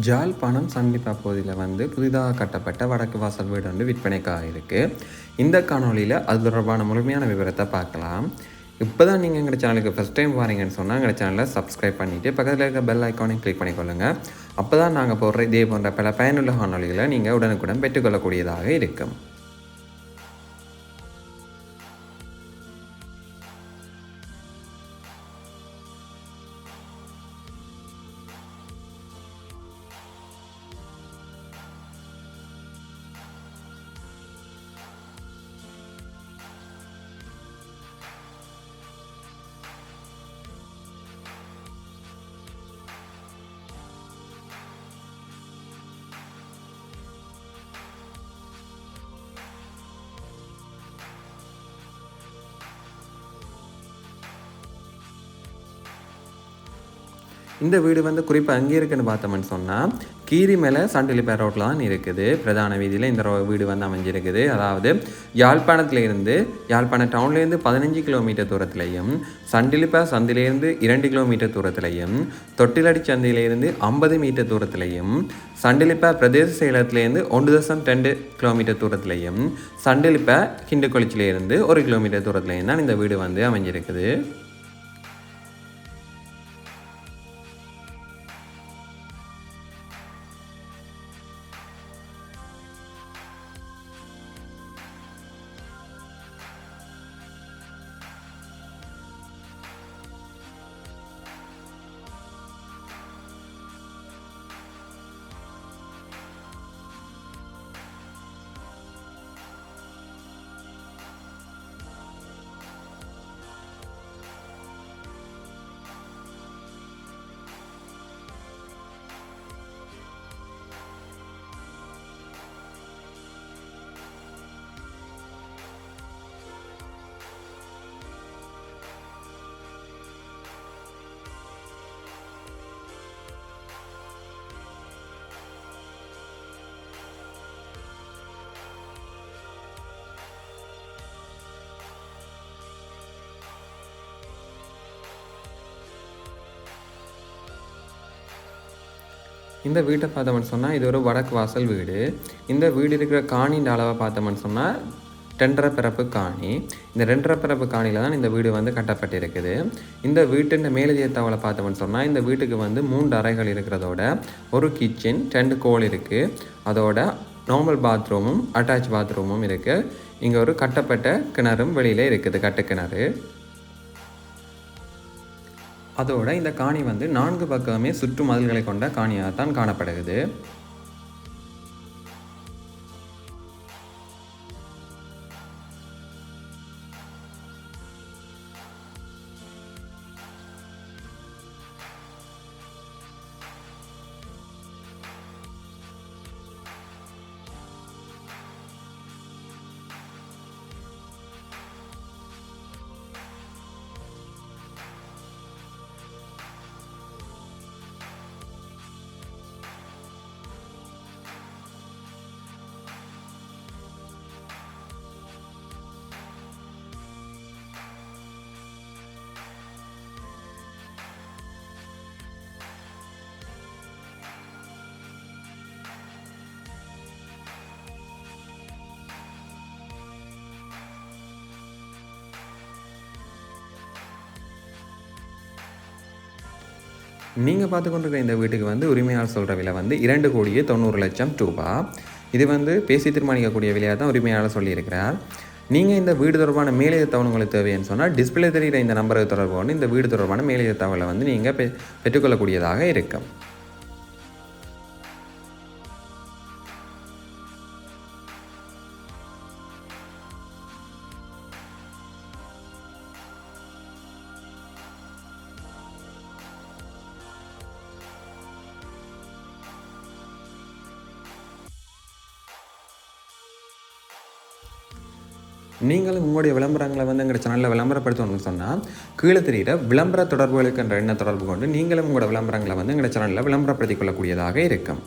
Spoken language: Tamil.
ஜாழ்ப்பாணம் சண்டிப்பா பகுதியில் வந்து புதிதாக கட்டப்பட்ட வடக்கு வாசல் வீடு வந்து விற்பனைக்காக இருக்குது. இந்த காணொலியில் அது தொடர்பான முழுமையான விவரத்தை பார்க்கலாம். இப்போ தான் நீங்கள் எங்கள் சேனலுக்கு ஃபஸ்ட் டைம் வாரீங்கன்னு சொன்னால் எங்கள் சேனலை சப்ஸ்கிரைப் பண்ணிவிட்டு பக்கத்தில் இருக்க பெல் ஐக்கானையும் கிளிக் பண்ணிக்கொள்ளுங்கள். அப்போ தான் நாங்கள் போடுற இதே போன்ற பல பயனுள்ள காணொலிகளை நீங்கள் உடனுக்குடன் பெற்றுக்கொள்ளக்கூடியதாக இருக்கும். இந்த வீடு வந்து குறிப்பாக அங்கே இருக்குன்னு பார்த்தோம்னு சொன்னால் கீரிமலை சண்டிலிப்பேர் ரோட்டில் தான் இருக்குது. பிரதான வீதியில் இந்த வீடு வந்து அமைஞ்சிருக்குது. அதாவது யாழ்ப்பாணத்துலேருந்து யாழ்ப்பாணம் டவுன்லேருந்து 15 கிலோமீட்டர் தூரத்துலையும், சண்டிலிப்பேர் சந்திலேருந்து 2 கிலோமீட்டர் தூரத்துலையும், தொட்டிலடி சந்தையிலேருந்து 50 மீட்டர் தூரத்துலையும், சண்டிலிப்பேர் பிரதேச செயலகத்திலேருந்து 1.2 கிலோமீட்டர் தூரத்துலையும், சண்டிலிப்பேர் கிண்டுக்கொளிச்சிலேருந்து 1 கிலோமீட்டர் தூரத்துலையும் தான் இந்த வீடு வந்து அமைஞ்சிருக்குது. இந்த வீட்டை பார்த்தோம்னு சொன்னால் இது ஒரு வடக்கு வாசல் வீடு. இந்த வீடு இருக்கிற காணின்ற அளவை பார்த்தோம்னு சொன்னால் 2.5 பிறப்பு காணி. இந்த 2.5 பிறப்பு காணியில் தான் இந்த வீடு வந்து கட்டப்பட்டிருக்குது. இந்த வீட்டின் மேலதிக தகவலை பார்த்தோம்னு சொன்னால் இந்த வீட்டுக்கு வந்து 3 அறைகள் இருக்கிறதோட ஒரு கிச்சன், 2 கோல் இருக்குது. அதோட நார்மல் பாத்ரூமும் அட்டாச் பாத்ரூமும் இருக்குது. இங்கே ஒரு கட்டப்பட்ட கிணறும் வெளியில் இருக்குது, கட்டுக்கிணறு. அதோட இந்த காணி வந்து 4 பக்கமே சுற்று மதில்களை கொண்ட காணியாகத்தான் காணப்படுகிறது. நீங்கள் பார்த்து கொண்டிருக்கிற இந்த வீட்டுக்கு வந்து உரிமையாளர் சொல்கிற விலை வந்து 2,90,00,000 ரூபாய். இது வந்து பேசி தீர்மானிக்கக்கூடிய விலையாக தான் உரிமையாளர் சொல்லியிருக்கிறார். நீங்கள் இந்த வீடு தொடர்பான மேலதிக தகவல் உங்களுக்கு தேவைன்னு சொன்னால் டிஸ்பிளே தெரிகிற இந்த நம்பருக்கு தொடர்பு கொண்டு இந்த வீடு தொடர்பான மேலதிக தகவலை வந்து நீங்கள் பெற்றுக்கொள்ளக்கூடியதாக இருக்கும். நீங்களும் உங்களுடைய விளம்பரங்களை வந்து எங்கள் சேனலில் விளம்பரப்படுத்தணும்னு சொன்னால் கீழே தெரிகிற விளம்பர தொடர்புகளுக்கு என்ற எண்ண தொடர்பு கொண்டு நீங்களும் உங்களோட விளம்பரங்களை வந்து எங்கள் சேனலில் விளம்பரப்படுத்திக் கொள்ளக்கூடியதாக இருக்கும்.